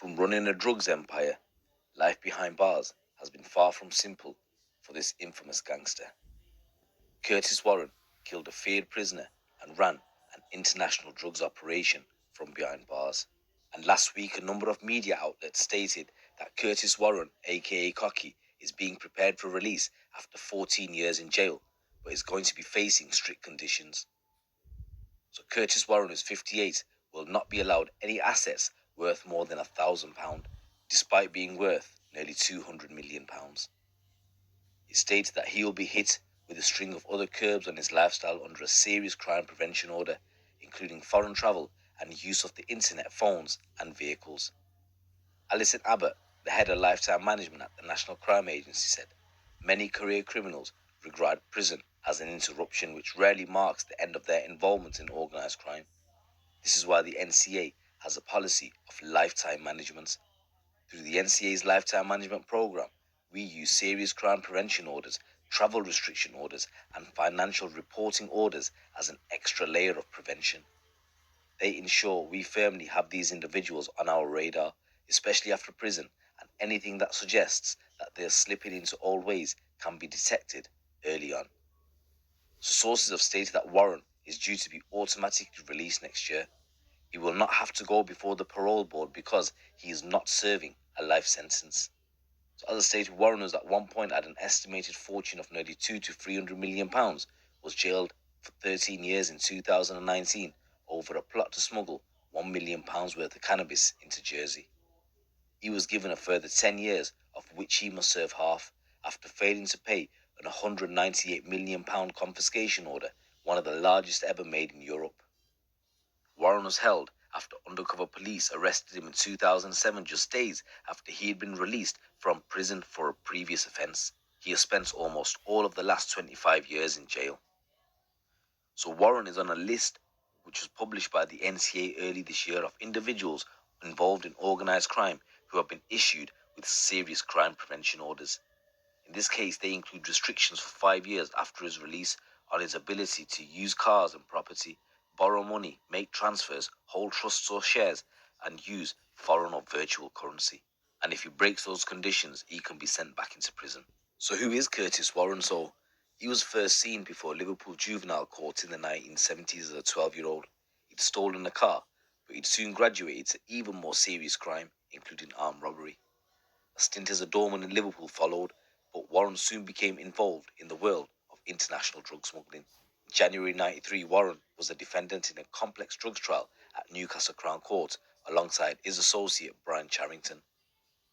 From running a drugs empire, life behind bars has been far from simple for this infamous gangster. Curtis Warren killed a feared prisoner and ran an international drugs operation from behind bars. And last week, a number of media outlets stated that Curtis Warren, aka Cocky, is being prepared for release after 14 years in jail, but is going to be facing strict conditions. So Curtis Warren, who's 58, will not be allowed any assets worth more than £1,000, despite being worth nearly £200 million. It states that he will be hit with a string of other curbs on his lifestyle under a serious crime prevention order, including foreign travel and use of the internet, phones and vehicles. Alison Abbott, the head of lifetime management at the National Crime Agency, said many career criminals regard prison as an interruption which rarely marks the end of their involvement in organised crime. This is why the NCA has a policy of lifetime management. Through the NCA's lifetime management program, we use serious crime prevention orders, travel restriction orders, and financial reporting orders as an extra layer of prevention. They ensure we firmly have these individuals on our radar, especially after prison, and anything that suggests that they are slipping into old ways can be detected early on. So sources have stated that Warren is due to be automatically released next year. He will not have to go before the parole board because he is not serving a life sentence. So as I stated, Warren, was at one point at an estimated fortune of nearly £200 to £300 million, was jailed for 13 years in 2019 over a plot to smuggle £1 million worth of cannabis into Jersey. He was given a further 10 years, of which he must serve half, after failing to pay an £198 million confiscation order, one of the largest ever made in Europe. Warren was held after undercover police arrested him in 2007, just days after he had been released from prison for a previous offence. He has spent almost all of the last 25 years in jail. So Warren is on a list which was published by the NCA early this year of individuals involved in organised crime who have been issued with serious crime prevention orders. In this case, they include restrictions for 5 years after his release on his ability to use cars and property, borrow money, make transfers, hold trusts or shares, and use foreign or virtual currency. And if he breaks those conditions, he can be sent back into prison. So who is Curtis Warren? So he was first seen before Liverpool juvenile court in the 1970s as a 12-year-old. He'd stolen a car, but he'd soon graduated to even more serious crime, including armed robbery. A stint as a doorman in Liverpool followed, but Warren soon became involved in the world of international drug smuggling. In January 93, Warren was a defendant in a complex drugs trial at Newcastle Crown Court alongside his associate Brian Charrington.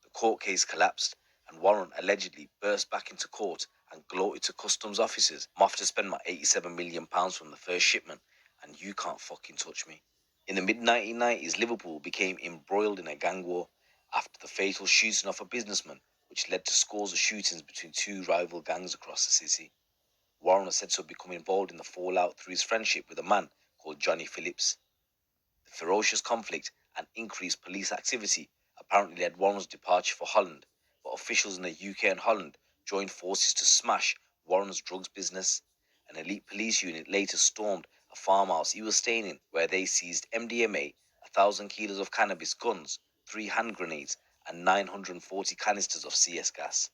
The court case collapsed, and Warren allegedly burst back into court and gloated to customs officers, "I'm off to spend my £87 million from the first shipment, and you can't fucking touch me." In the mid-1990s, Liverpool became embroiled in a gang war after the fatal shooting of a businessman, which led to scores of shootings between two rival gangs across the city. Warren was said to have become involved in the fallout through his friendship with a man called Johnny Phillips. The ferocious conflict and increased police activity apparently led Warren's departure for Holland, but officials in the UK and Holland joined forces to smash Warren's drugs business. An elite police unit later stormed a farmhouse he was staying in, where they seized MDMA, 1,000 kilos of cannabis, guns, 3 hand grenades, and 940 canisters of CS gas.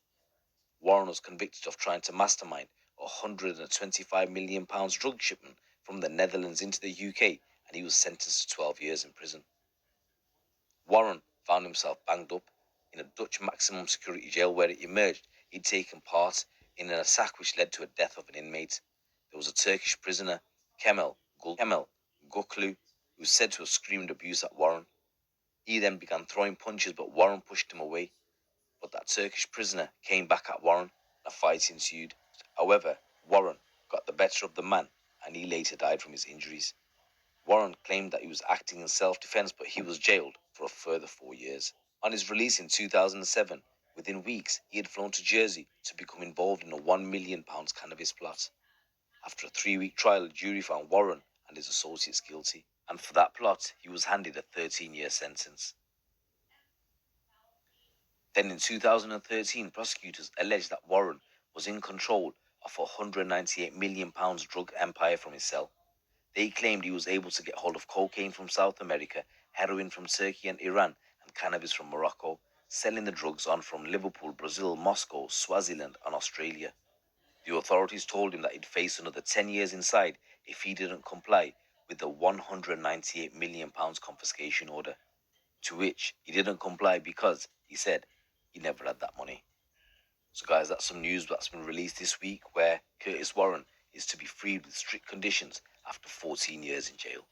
Warren was convicted of trying to mastermind a £125 million drug shipment from the Netherlands into the UK, and he was sentenced to 12 years in prison. Warren found himself banged up in a Dutch maximum security jail, where it emerged he'd taken part in an attack which led to the death of an inmate. There was a Turkish prisoner, Kemal Guklu, who was said to have screamed abuse at Warren. He then began throwing punches, but Warren pushed him away. But that Turkish prisoner came back at Warren, and a fight ensued. However, Warren got the better of the man, and he later died from his injuries. Warren claimed that he was acting in self-defense, but he was jailed for a further 4 years. On his release in 2007, within weeks, he had flown to Jersey to become involved in a £1 million cannabis plot. After a 3-week trial, a jury found Warren and his associates guilty, and for that plot, he was handed a 13-year sentence. Then in 2013, prosecutors alleged that Warren was in control of a £198 million drug empire from his cell. They claimed he was able to get hold of cocaine from South America, heroin from Turkey and Iran, and and cannabis from Morocco, selling the drugs on from Liverpool, Brazil, Moscow, Swaziland, and Australia. The authorities told him that he'd face another 10 years inside if he didn't comply with the £198 million confiscation order, to which he didn't comply because he said he never had that money. So guys, that's some news that's been released this week where Curtis Warren is to be freed with strict conditions after 14 years in jail.